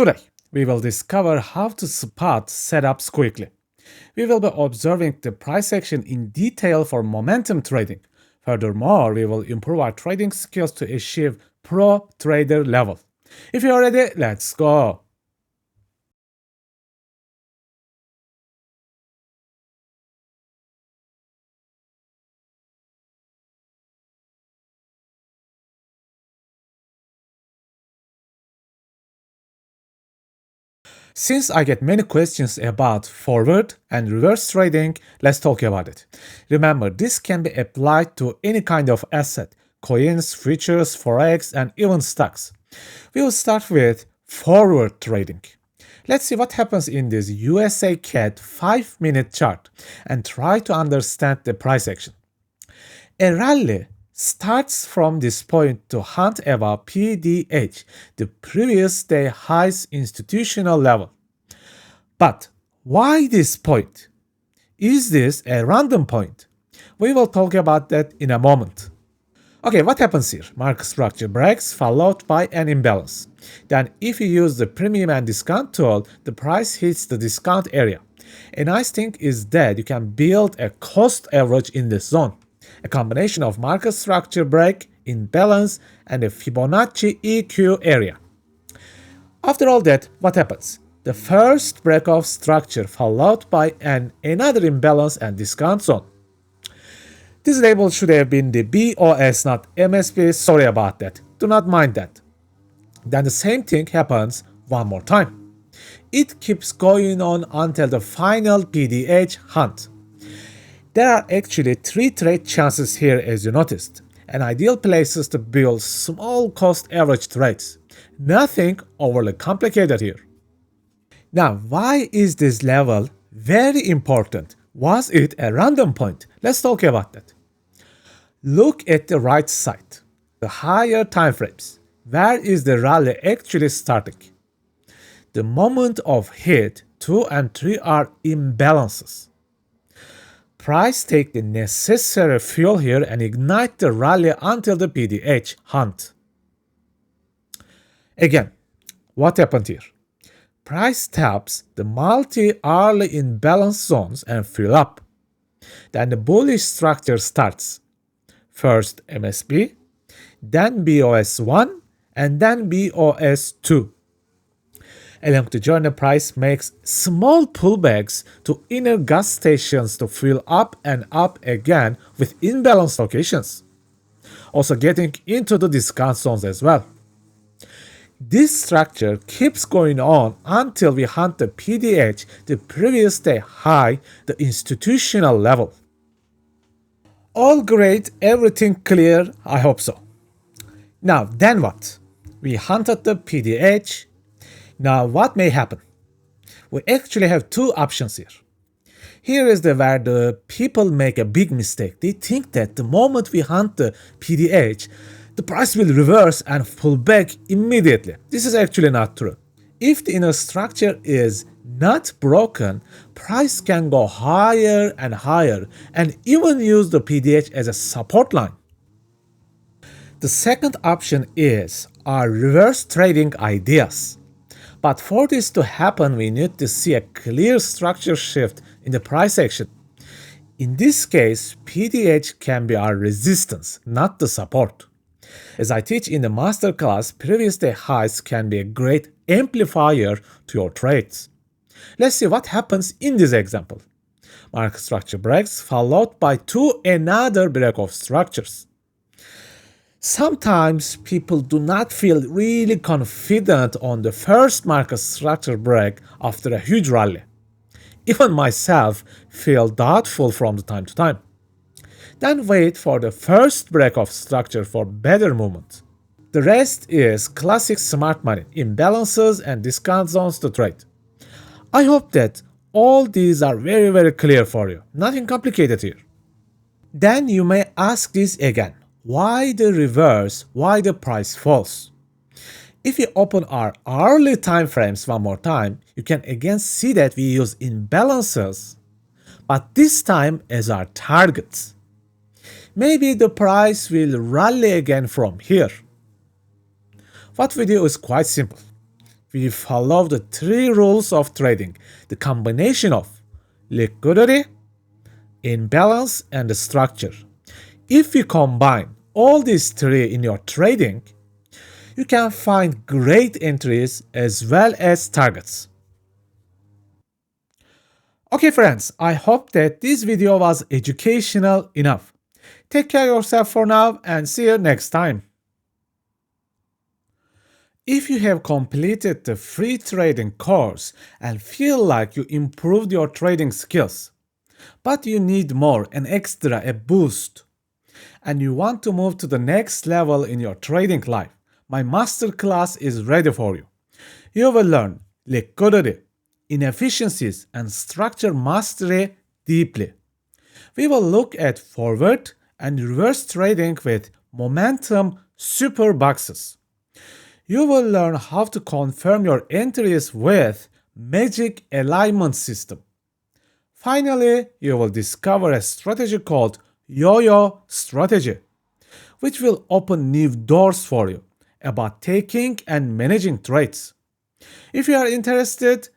Today, we will discover how to spot setups quickly. We will be observing the price action in detail for momentum trading. Furthermore, we will improve our trading skills to achieve pro trader level. If you are ready, let's go! Since I get many questions about forward and reverse trading, let's talk about it. Remember, this can be applied to any kind of asset, coins, futures, forex, and even stocks. We will start with forward trading. Let's see what happens in this USA CAD 5-minute chart and try to understand the price action. A rally starts from this point to hunt above PDH, the previous day highest institutional level. But why this point? Is this a random point? We will talk about that in a moment. Okay, what happens here? Market structure breaks followed by an imbalance. Then if you use the premium and discount tool, the price hits the discount area. A nice thing is that you can build a cost average in this zone. A combination of market structure break, imbalance, and a Fibonacci EQ area. After all that, what happens? The first break of structure followed by another imbalance and discount zone. This label should have been the BOS, not MSP. Sorry about that. Do not mind that. Then the same thing happens one more time. It keeps going on until the final PDH hunt. There are actually 3 trade chances here, as you noticed, and ideal places to build small cost average trades. Nothing overly complicated here. Now, why is this level very important? Was it a random point? Let's talk about that. Look at the right side, the higher time frames. Where is the rally actually starting? The moment of hit 2 and 3 are imbalances. Price take the necessary fuel here and ignite the rally until the PDH hunt. Again, what happened here? Price taps the multi-hourly imbalance zones and fill up. Then the bullish structure starts. First MSB, then BOS1, and then BOS2. Along the journey, price makes small pullbacks to inner gas stations to fill up and up again with imbalanced locations. Also getting into the discount zones as well. This structure keeps going on until we hunt the PDH, the previous day high, the institutional level. All great, everything clear, I hope so. Now, then what? We hunted the PDH. Now, what may happen? We actually have 2 options here. Here is where the people make a big mistake. They think that the moment we hunt the PDH, the price will reverse and pull back immediately. This is actually not true. If the inner structure is not broken, price can go higher and higher and even use the PDH as a support line. The second option is our reverse trading ideas. But for this to happen, we need to see a clear structure shift in the price action. In this case, PDH can be our resistance, not the support. As I teach in the masterclass, previous day highs can be a great amplifier to your trades. Let's see what happens in this example. Market structure breaks followed by 2 another break of structures. Sometimes people do not feel really confident on the first market structure break after a huge rally. Even myself feel doubtful from time to time. Then wait for the first break of structure for better movement. The rest is classic smart money, imbalances and discount zones to trade. I hope that all these are very clear for you. Nothing complicated here. Then you may ask this again. Why the reverse? Why the price falls? If you open our hourly time frames one more time, you can again see that we use imbalances, but this time as our targets. Maybe the price will rally again from here. What we do is quite simple. we follow the 3 rules of trading, the combination of liquidity, imbalance, and the structure. If you combine all these 3 in your trading, you can find great entries as well as targets. Okay friends, I hope that this video was educational enough. Take care of yourself for now and see you next time. If you have completed the free trading course and feel like you improved your trading skills, but you need more, an extra, a boost, and you want to move to the next level in your trading life, my masterclass is ready for you. You will learn liquidity, inefficiencies, and structure mastery deeply. We will look at forward and reverse trading with momentum super boxes. You will learn how to confirm your entries with magic alignment system. Finally, you will discover a strategy called YOYO Strategy, which will open new doors for you about taking and managing trades. If you are interested, you